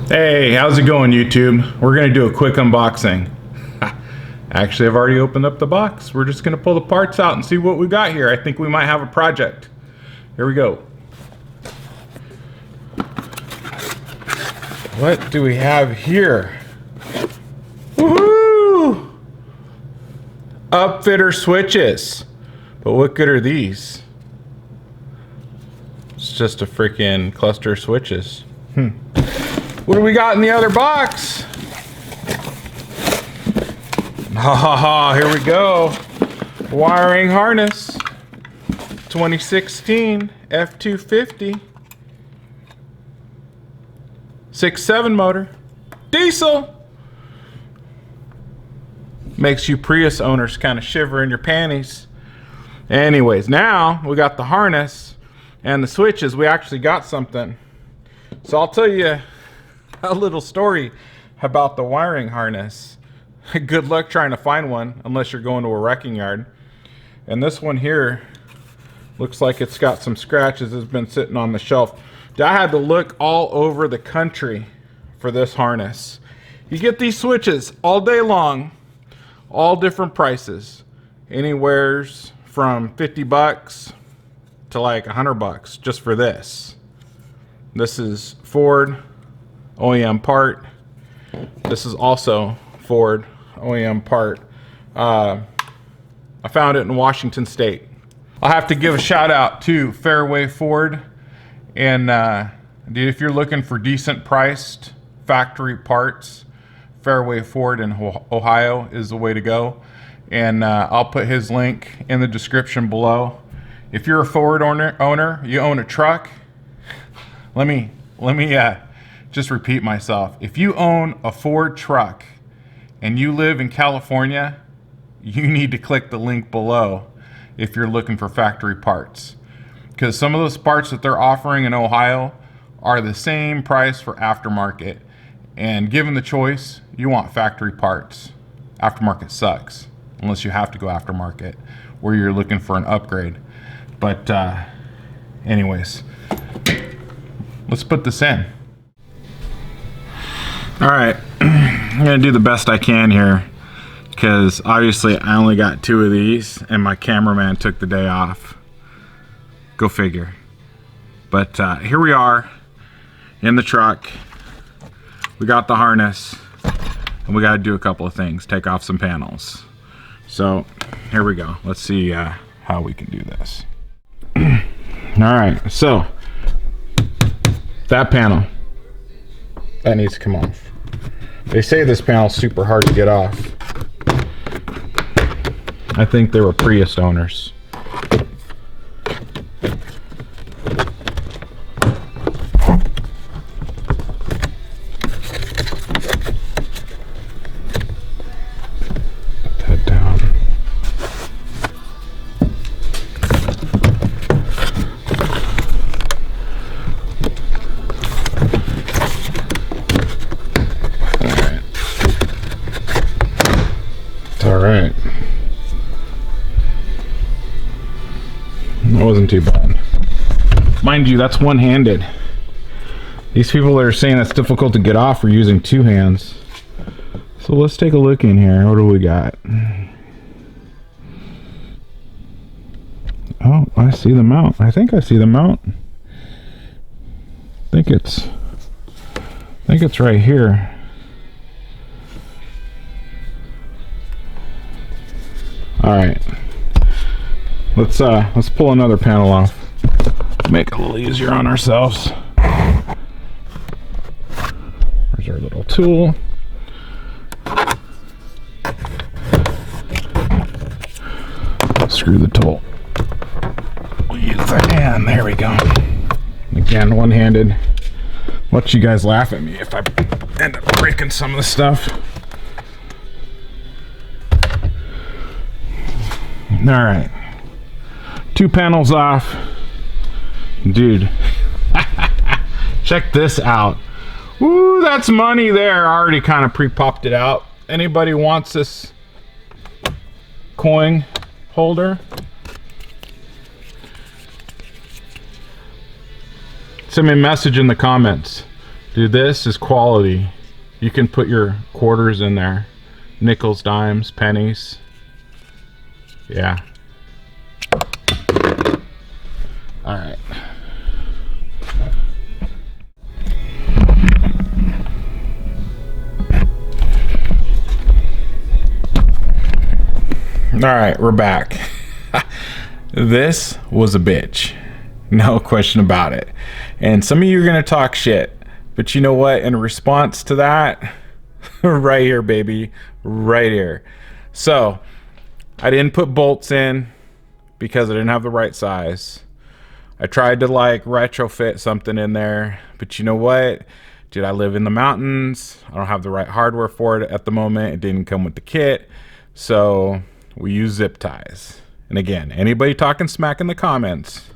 Hey, how's it going, YouTube? We're gonna do a quick unboxing. Actually, I've already opened up the box. We're just gonna pull the parts out and see what we got here. I think we might have a project. Here we go. What do we have here? Woohoo! Upfitter Switches. But what good are these? It's just a freaking cluster of switches. What do we got in the other box? Ha ha ha, here we go. Wiring harness. 2016 F250. 6.7 motor. Diesel. Makes you Prius owners kind of shiver in your panties. Anyways, now we got the harness and the switches. We actually got something. So I'll tell you a little story about the wiring harness. Good luck trying to find one unless you're going to a wrecking yard. And this one here looks like it's got some scratches. It's been sitting on the shelf. I had to look all over the country for this harness. You get these switches all day long, all different prices, anywheres from 50 bucks to like 100 bucks just for this. This is Ford OEM part. This is also Ford OEM part. I found it in Washington State. I'll have to give a shout out to Fairway Ford. And dude, if you're looking for decent priced factory parts, Fairway Ford in Ohio is the way to go. And I'll put his link in the description below. If you're a Ford owner, you own a truck. Let me just repeat myself. If you own a Ford truck and you live in California, you need to click the link below if you're looking for factory parts. Because some of those parts that they're offering in Ohio are the same price for aftermarket. And given the choice, you want factory parts. Aftermarket sucks, unless you have to go aftermarket, where you're looking for an upgrade. But anyways, let's put this in. All right, I'm gonna do the best I can here, because obviously I only got 2 of these and my cameraman took the day off. Go figure. But here we are in the truck. We got the harness and we got to do a couple of things. Take off some panels. So here we go. Let's see how we can do this. All right, so that panel, that needs to come off. They say this panel's super hard to get off. I think they were Prius owners. Alright. That wasn't too bad. Mind you, that's one-handed. These people that are saying it's difficult to get off are using 2 hands. So let's take a look in here. What do we got? Oh, I see the mount. I think I see the mount. I think it's right here. All right, let's pull another panel off. Make it a little easier on ourselves. There's our little tool. Screw the tool. We'll use the hand. There we go. Again, one-handed. Watch you guys laugh at me if I end up breaking some of the stuff. All right, 2 panels off. Dude, check this out. Woo, that's money there. I already kind of pre-popped it out. Anybody wants this coin holder? Send me a message in the comments. Dude, this is quality. You can put your quarters in there. Nickels, dimes, pennies. Yeah. Alright. Alright, we're back. This was a bitch. No question about it. And some of you are going to talk shit. But you know what? In response to that, right here, baby. Right here. So, I didn't put bolts in because I didn't have the right size. I tried to like retrofit something in there. But you know what? Dude, I live in the mountains. I don't have the right hardware for it at the moment. It didn't come with the kit. So, we use zip ties. And again, anybody talking smack in the comments,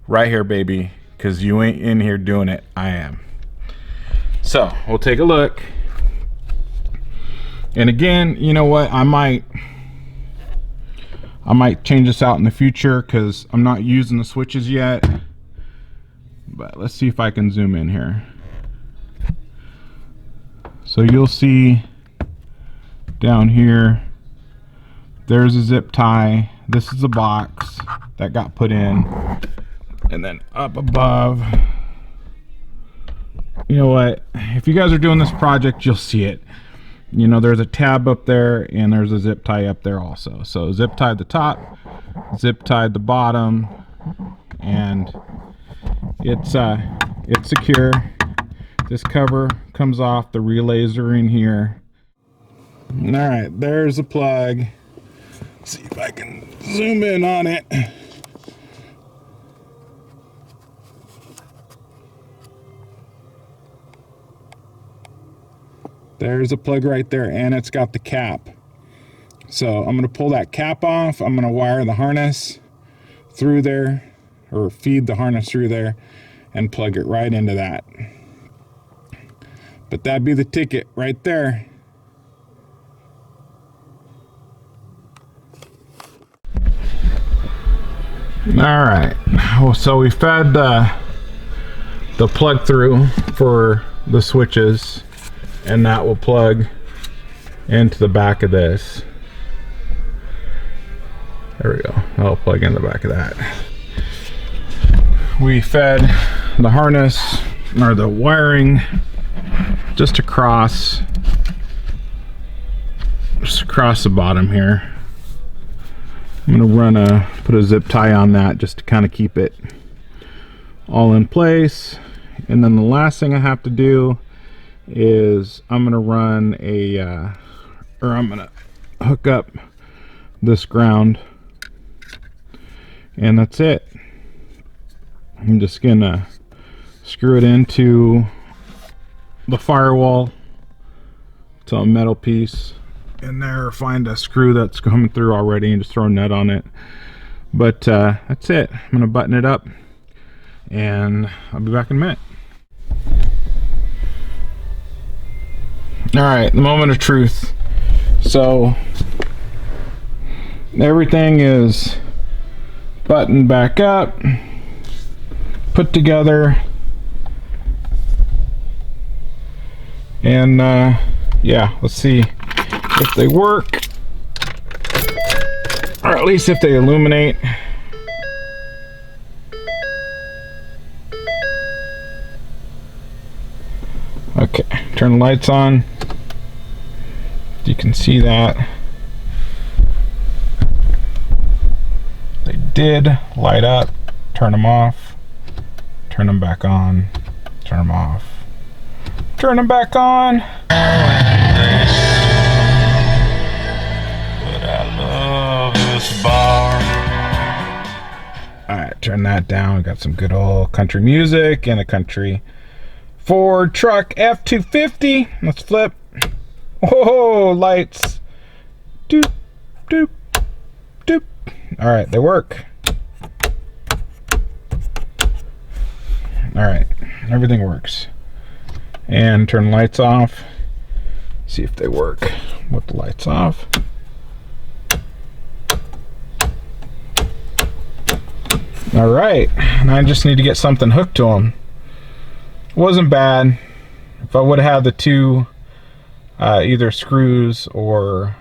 right here, baby, because you ain't in here doing it. I am. So we'll take a look. And again, you know what? I might change this out in the future because I'm not using the switches yet. But let's see if I can zoom in here. So you'll see down here, there's a zip tie. This is a box that got put in. And then up above, you know what? If you guys are doing this project, you'll see it. You know, there's a tab up there and there's a zip tie up there also. So zip tied the top, zip tied the bottom, and it's secure. This cover comes off. The relays are in here. All right, there's the plug. See if I can zoom in on it. There's a plug right there, and it's got the cap. So I'm going to pull that cap off. I'm going to wire the harness through there, or feed the harness through there, and plug it right into that. But that'd be the ticket right there. Alright, so we fed the plug through for the switches, and that will plug into the back of this. There we go, that'll plug in the back of that. We fed the harness, or the wiring, just across the bottom here. I'm gonna put a zip tie on that just to kind of keep it all in place. And then the last thing I have to do is I'm gonna run I'm gonna hook up this ground, and that's it. I'm just gonna screw it into the firewall to a metal piece in there, find a screw that's coming through already and just throw a nut on it. But that's it. I'm gonna button it up and I'll be back in a minute. All right, the moment of truth. So everything is buttoned back up, put together, and yeah, let's see if they work, or at least if they illuminate. Okay, turn the lights on. You can see that they did light up. Turn them off, turn them back on, turn them off, turn them back on. Alright, turn that down. We got some good old country music and a country Ford truck F250. Let's flip. Whoa, lights. Doop, doop, doop. Alright, they work. Alright, everything works. And turn the lights off. See if they work with the lights off. All right, and I just need to get something hooked to them. Wasn't bad. If I would have had the two either screws or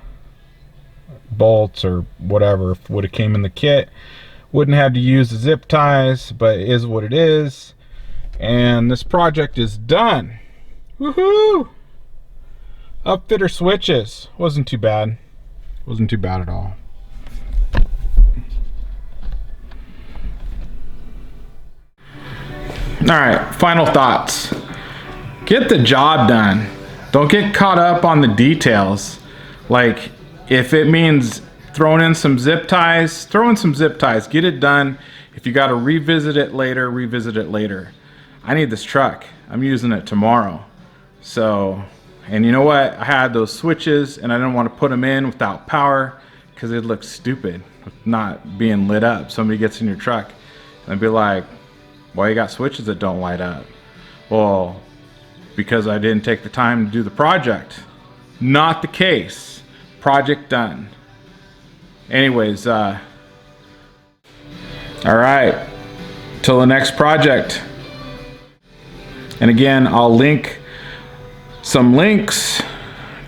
bolts or whatever would have came in the kit, wouldn't have to use the zip ties, but it is what it is. And this project is done. Woohoo! Upfitter Switches. Wasn't too bad. Wasn't too bad at all. Alright, final thoughts. Get the job done. Don't get caught up on the details. Like, if it means throwing in some zip ties, throw in some zip ties. Get it done. If you got to revisit it later, revisit it later. I need this truck. I'm using it tomorrow. So, and you know what? I had those switches and I didn't want to put them in without power because it looks stupid not being lit up. Somebody gets in your truck and they'd be like, why you got switches that don't light up? Well, because I didn't take the time to do the project. Not the case. Project done. Anyways, all right, till the next project. And again, I'll link some links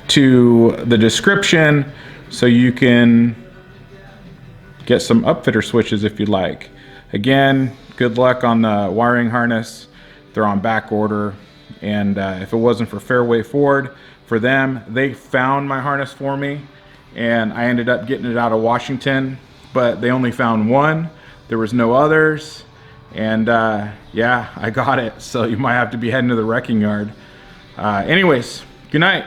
to the description so you can get some upfitter switches if you'd like. Again, good luck on the wiring harness. They're on back order. And if it wasn't for Fairway Ford, for them, they found my harness for me, and I ended up getting it out of Washington, but they only found one. There was no others, and yeah, I got it. So you might have to be heading to the wrecking yard. Anyways, good night.